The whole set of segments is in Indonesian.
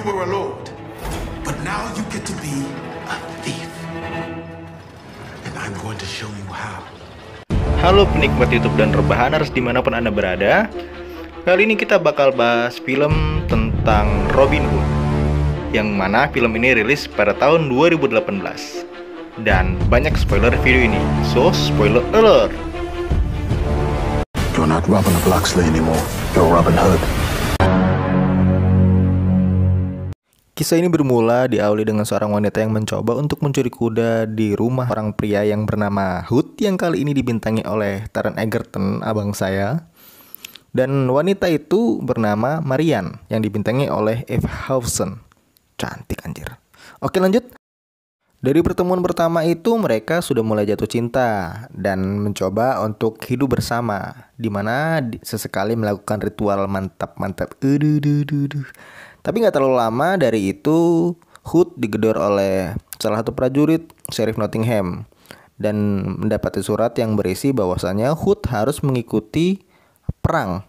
you were a lord, but now you get to be a thief. And I'm going to show you how. Halo penikmat YouTube dan rebahaners dimanapun Anda berada. Kali ini kita bakal bahas film tentang Robin Hood, yang mana film ini rilis pada tahun 2018. Dan banyak spoiler video ini, so spoiler alert. You're not Robin of Locksley anymore. You're Robin Hood. Kisah ini bermula diawali dengan seorang wanita yang mencoba untuk mencuri kuda di rumah orang pria yang bernama Hood, yang kali ini dibintangi oleh Taron Egerton, abang saya. Dan wanita itu bernama Marian, yang dibintangi oleh Eve Hewson. Cantik anjir. Oke, lanjut. Dari pertemuan pertama itu mereka sudah mulai jatuh cinta dan mencoba untuk hidup bersama, dimana sesekali melakukan ritual mantap-mantap. Tapi gak terlalu lama dari itu Hood digedor oleh salah satu prajurit Sheriff Nottingham dan mendapati surat yang berisi bahwasannya Hood harus mengikuti perang.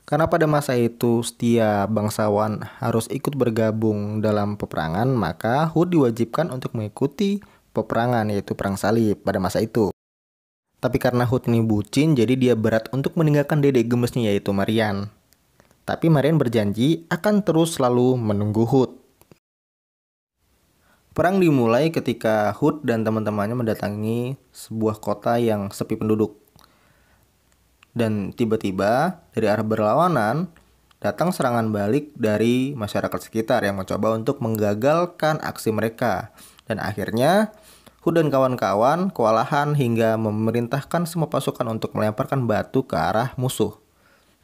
Karena pada masa itu setiap bangsawan harus ikut bergabung dalam peperangan, maka Hood diwajibkan untuk mengikuti peperangan, yaitu perang salib pada masa itu. Tapi karena Hood ini bucin, jadi dia berat untuk meninggalkan dedek gemesnya, yaitu Marian. Tapi Marian berjanji akan terus selalu menunggu Hood. Perang dimulai ketika Hood dan teman-temannya mendatangi sebuah kota yang sepi penduduk. Dan tiba-tiba dari arah berlawanan datang serangan balik dari masyarakat sekitar yang mencoba untuk menggagalkan aksi mereka. Dan akhirnya Hood dan kawan-kawan kewalahan hingga memerintahkan semua pasukan untuk melemparkan batu ke arah musuh.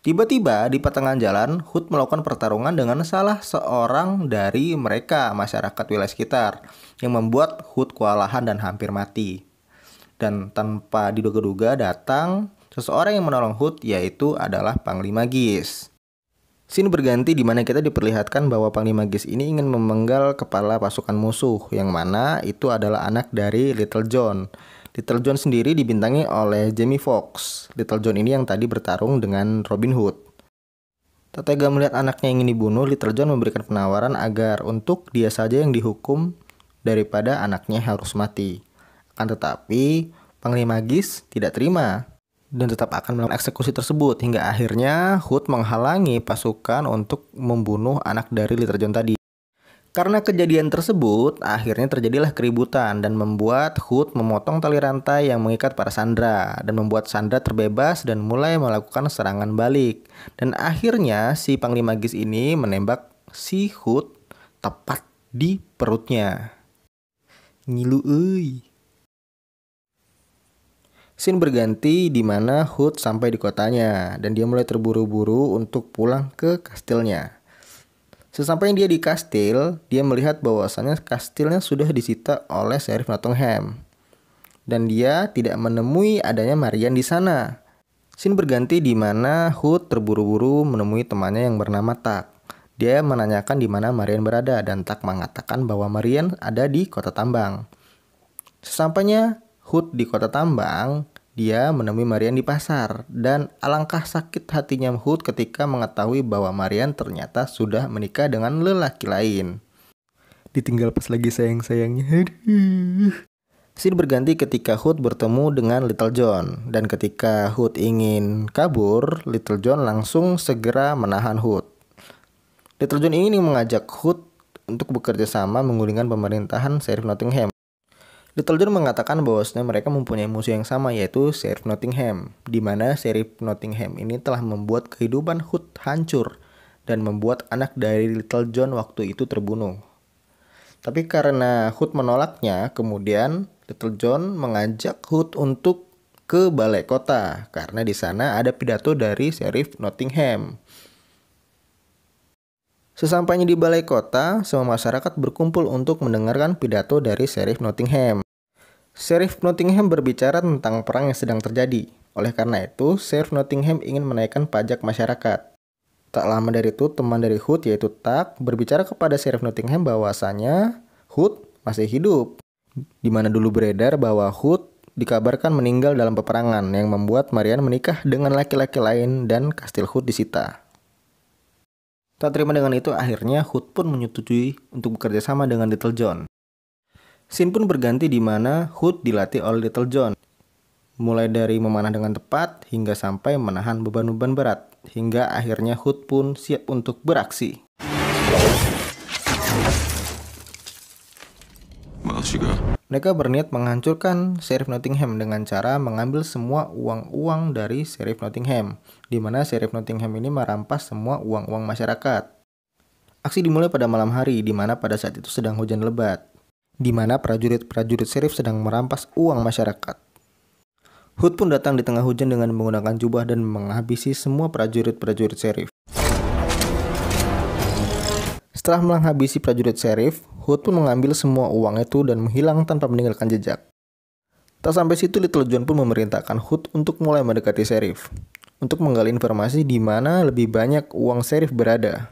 Tiba-tiba di pertengahan jalan Hood melakukan pertarungan dengan salah seorang dari mereka masyarakat wilayah sekitar, yang membuat Hood kewalahan dan hampir mati. Dan tanpa diduga-duga datang seseorang yang menolong Hood, yaitu adalah Panglima Gis. Scene berganti di mana kita diperlihatkan bahwa Panglima Gis ini ingin memenggal kepala pasukan musuh, yang mana itu adalah anak dari Little John. Little John sendiri dibintangi oleh Jamie Foxx. Little John ini yang tadi bertarung dengan Robin Hood. Tak tega melihat anaknya yang ingin dibunuh, Little John memberikan penawaran agar untuk dia saja yang dihukum daripada anaknya harus mati. Akan tetapi Panglima Gis tidak terima dan tetap akan melakukan eksekusi tersebut, hingga akhirnya Hood menghalangi pasukan untuk membunuh anak dari Little John tadi. Karena kejadian tersebut, akhirnya terjadilah keributan dan membuat Hood memotong tali rantai yang mengikat para sandera dan membuat sandera terbebas dan mulai melakukan serangan balik. Dan akhirnya si Panglima Gis ini menembak si Hood tepat di perutnya. Ngilu euy. Scene berganti di mana Hood sampai di kotanya dan dia mulai terburu-buru untuk pulang ke kastilnya. Sesampainya dia di kastil, dia melihat bahwasannya kastilnya sudah disita oleh Sheriff Nottingham dan dia tidak menemui adanya Marian di sana. Scene berganti di mana Hood terburu-buru menemui temannya yang bernama Tak. Dia menanyakan di mana Marian berada dan Tak mengatakan bahwa Marian ada di kota tambang. Sesampainya Hood di kota tambang, dia menemui Marian di pasar dan alangkah sakit hatinya Hood ketika mengetahui bahwa Marian ternyata sudah menikah dengan lelaki lain. Ditinggal pas lagi sayang-sayangnya. Aduh. Scene berganti ketika Hood bertemu dengan Little John dan ketika Hood ingin kabur, Little John langsung segera menahan Hood. Little John ini mengajak Hood untuk bekerja sama menggulingkan pemerintahan Sheriff Nottingham. Little John mengatakan bahwasanya mereka mempunyai musuh yang sama, yaitu Sheriff Nottingham, di mana Sheriff Nottingham ini telah membuat kehidupan Hood hancur dan membuat anak dari Little John waktu itu terbunuh. Tapi karena Hood menolaknya, kemudian Little John mengajak Hood untuk ke balai kota karena di sana ada pidato dari Sheriff Nottingham. Sesampainya di balai kota, semua masyarakat berkumpul untuk mendengarkan pidato dari Sheriff Nottingham. Sheriff Nottingham berbicara tentang perang yang sedang terjadi. Oleh karena itu, Sheriff Nottingham ingin menaikkan pajak masyarakat. Tak lama dari itu, teman dari Hood yaitu Tak berbicara kepada Sheriff Nottingham bahwasanya Hood masih hidup. Di mana dulu beredar bahwa Hood dikabarkan meninggal dalam peperangan yang membuat Marian menikah dengan laki-laki lain dan kastil Hood disita. Tak terima dengan itu, akhirnya Hood pun menyetujui untuk bekerja sama dengan Little John. Scene pun berganti di mana Hood dilatih oleh Little John. Mulai dari memanah dengan tepat hingga sampai menahan beban-beban berat. Hingga akhirnya Hood pun siap untuk beraksi. Mereka berniat menghancurkan Sheriff Nottingham dengan cara mengambil semua uang-uang dari Sheriff Nottingham, di mana Sheriff Nottingham ini merampas semua uang-uang masyarakat. Aksi dimulai pada malam hari, di mana pada saat itu sedang hujan lebat, di mana prajurit-prajurit Sheriff sedang merampas uang masyarakat. Hood pun datang di tengah hujan dengan menggunakan jubah dan menghabisi semua prajurit-prajurit Sheriff. Setelah menghabisi prajurit Sheriff, Hood pun mengambil semua uang itu dan menghilang tanpa meninggalkan jejak. Tak sampai situ, Little John pun memerintahkan Hood untuk mulai mendekati Sheriff, untuk menggali informasi di mana lebih banyak uang Sheriff berada.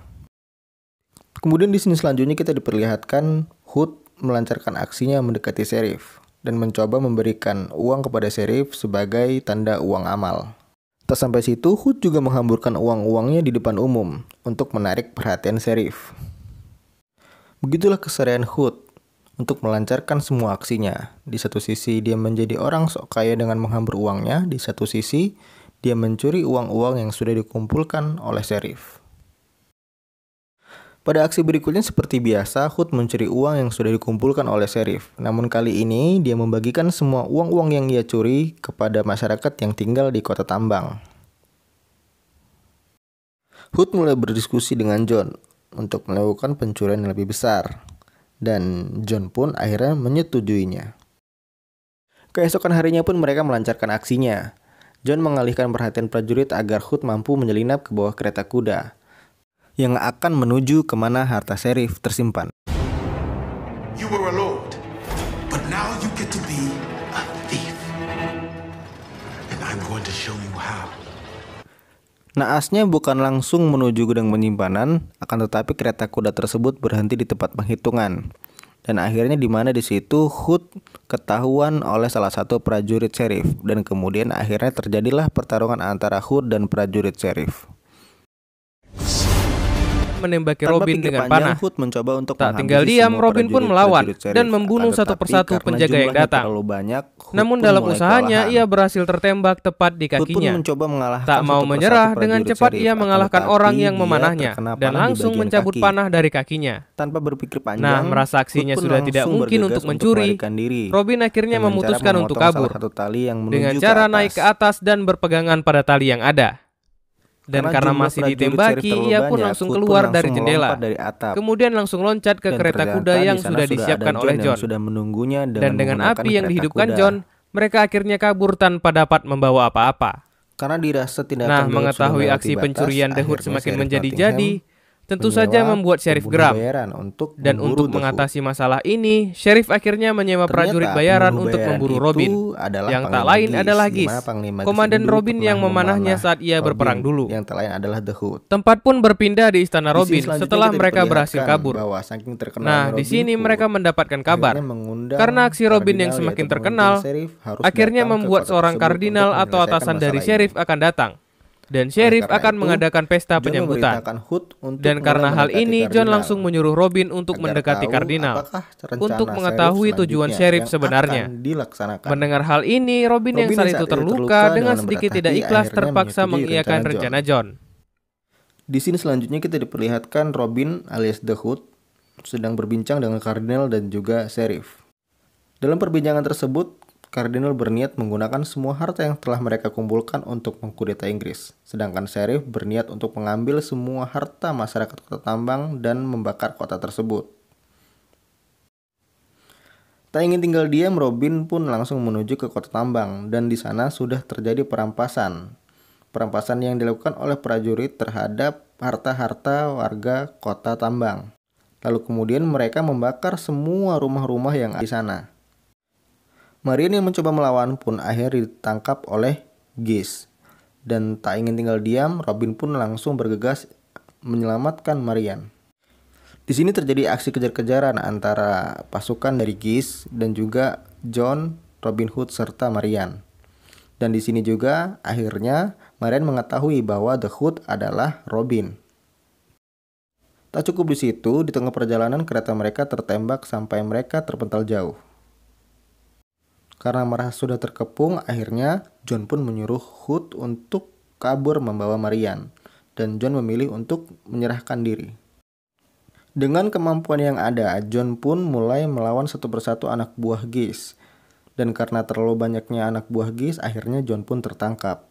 Kemudian di sini selanjutnya kita diperlihatkan Hood melancarkan aksinya mendekati Sheriff dan mencoba memberikan uang kepada Sheriff sebagai tanda uang amal. Tak sampai situ, Hood juga menghamburkan uang-uangnya di depan umum untuk menarik perhatian Sheriff. Begitulah keseharian Hood untuk melancarkan semua aksinya. Di satu sisi dia menjadi orang sok kaya dengan menghambur uangnya, di satu sisi dia mencuri uang-uang yang sudah dikumpulkan oleh Sheriff. Pada aksi berikutnya seperti biasa, Hood mencuri uang yang sudah dikumpulkan oleh Sheriff. Namun kali ini dia membagikan semua uang-uang yang ia curi kepada masyarakat yang tinggal di kota tambang. Hood mulai berdiskusi dengan John untuk melakukan pencurian yang lebih besar, dan John pun akhirnya menyetujuinya. Keesokan harinya pun mereka melancarkan aksinya. John mengalihkan perhatian prajurit agar Hood mampu menyelinap ke bawah kereta kuda yang akan menuju kemana harta Sheriff tersimpan. You were a lord, but now you get to be a thief. And I'm going to show you how. Naasnya bukan langsung menuju gudang penyimpanan, akan tetapi kereta kuda tersebut berhenti di tempat penghitungan. Dan akhirnya di mana di situ Hood ketahuan oleh salah satu prajurit Sheriff, dan kemudian akhirnya terjadilah pertarungan antara Hood dan prajurit Sheriff. Menembaki Tanpa Robin pikir dengan panjang, panah. Hood mencoba untuk Tak menghabisi tinggal diam, semua Robin pun prajurit-prajurit melawan Sheriff. dan membunuh Akan satu tetapi persatu karena penjaga yang jumlahnya datang. terlalu banyak, Hood Namun pun dalam mulai usahanya kewalahan. ia berhasil tertembak tepat di Hood pun kakinya. mencoba mengalahkan Tak mau satu persatu menyerah, dengan prajurit cepat Sheriff. ia Akan mengalahkan tetapi orang yang dia memanahnya terkena dan panah di langsung bagian mencabut kaki. panah dari kakinya. Tanpa berpikir panjang, Nah, merasa Hood aksinya pun sudah tidak langsung mungkin bergegas untuk mencuri, melarikan diri Robin akhirnya dengan cara memutuskan untuk memotong kabur salah satu tali yang menuju dengan ke cara atas. naik ke atas dan berpegangan pada tali yang ada. Dan karena jumlah masih prajurit Sheriff ditembaki, terlalu ia pun banyak, langsung Hood pun keluar langsung dari jendela. melompat dari atap. Kemudian langsung loncat ke Dan kereta ternyata kuda di yang sana sudah ada disiapkan oleh yang John. sudah menunggunya Dan dengan menggunakan api yang kereta dihidupkan kuda. John, mereka akhirnya kabur tanpa dapat membawa apa-apa. Karena dirasa tindakan Nah, The Hood mengetahui sudah aksi melewati pencurian batas, The Hood akhirnya semakin Sheriff menjadi-jadi, Nottingham tentu menyewa saja membuat Sheriff pembunuh geram. bayaran untuk Dan memburu untuk The Hood. mengatasi masalah ini, Sheriff akhirnya menyewa prajurit Ternyata bayaran pembunuh untuk bayaran memburu itu Robin, adalah yang tak Panglima lain Gis, adalah di Gis, mana Panglima Gis komandan ini dulu Robin pernah yang memanahnya memanah saat ia Robin, berperang dulu. yang tak lain adalah The Hood. Tempat pun berpindah di istana Di sini Robin selanjutnya setelah kita mereka berhasil diperlihatkan kabur. bahwa saking terkenalnya Nah, di Robin sini Hood, mereka mendapatkan kabar. akhirnya mengundang Karena aksi Robin yang kardinal, semakin yaitu terkenal, pemimpin Sheriff, harus akhirnya datang ke membuat kota seorang tersebut kardinal untuk atau menyelesaikan atasan dari masalah Sheriff ini. akan datang. Dan Oleh Sheriff karena akan itu, mengadakan pesta John penyambutan. memerintahkan Hood untuk Dan karena mulai hal mendekati ini, John kardinal langsung menyuruh Robin untuk agar mendekati tahu kardinal apakah rencana untuk Sheriff mengetahui tujuan selanjutnya Sheriff yang sebenarnya. akan dilaksanakan. Mendengar hal ini, Robin yang saat itu terluka dengan sedikit tidak ikhlas akhirnya terpaksa menyetujui mengiyakan rencana John. Di sini selanjutnya kita diperlihatkan Robin alias The Hood sedang berbincang dengan kardinal dan juga Sheriff. Dalam perbincangan tersebut, kardinal berniat menggunakan semua harta yang telah mereka kumpulkan untuk mengkudeta Inggris. Sedangkan Sheriff berniat untuk mengambil semua harta masyarakat kota tambang dan membakar kota tersebut. Tak ingin tinggal diam, Robin pun langsung menuju ke kota tambang dan di sana sudah terjadi perampasan. Perampasan yang dilakukan oleh prajurit terhadap harta-harta warga kota tambang. Lalu kemudian mereka membakar semua rumah-rumah yang ada di sana. Marian yang mencoba melawan pun akhirnya ditangkap oleh Gis. Dan tak ingin tinggal diam, Robin pun langsung bergegas menyelamatkan Marian. Di sini terjadi aksi kejar-kejaran antara pasukan dari Gis dan juga John, Robin Hood serta Marian. Dan di sini juga akhirnya Marian mengetahui bahwa The Hood adalah Robin. Tak cukup di situ, di tengah perjalanan kereta mereka tertembak sampai mereka terpental jauh. Karena merasa sudah terkepung, akhirnya John pun menyuruh Hood untuk kabur membawa Marian, dan John memilih untuk menyerahkan diri. Dengan kemampuan yang ada, John pun mulai melawan satu persatu anak buah Geese. Dan karena terlalu banyaknya anak buah Geese, akhirnya John pun tertangkap.